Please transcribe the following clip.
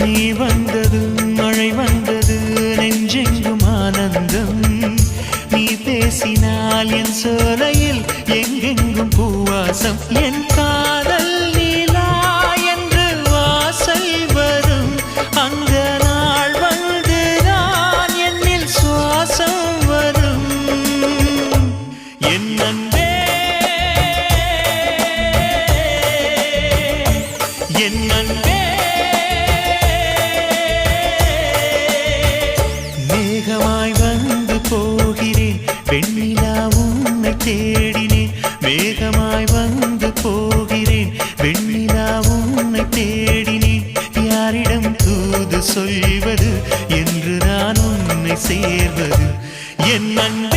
நீ வந்தது மழை வந்தது நெஞ்செங்கும் ஆனந்தம் நீ பேசினால் என் சோலையில் எங்கெங்கும் பூவாசம் என் காதல் நீலா என்று வாசல் வரும் அந்த நாள் வந்து நான் என்னில் சுவாசம் வரும் என் அன்பே என் அன்பே மேகமாய் வந்து போகிறேன் வெண்ணிலா உன்னை தேடினேன் மேகமாய் வந்து போகிறேன் வெண்ணிலா உன்னை தேடினேன் யாரிடம் தூது சொல்வது என்று நான் உன்னை சேர்வது என் அன்பே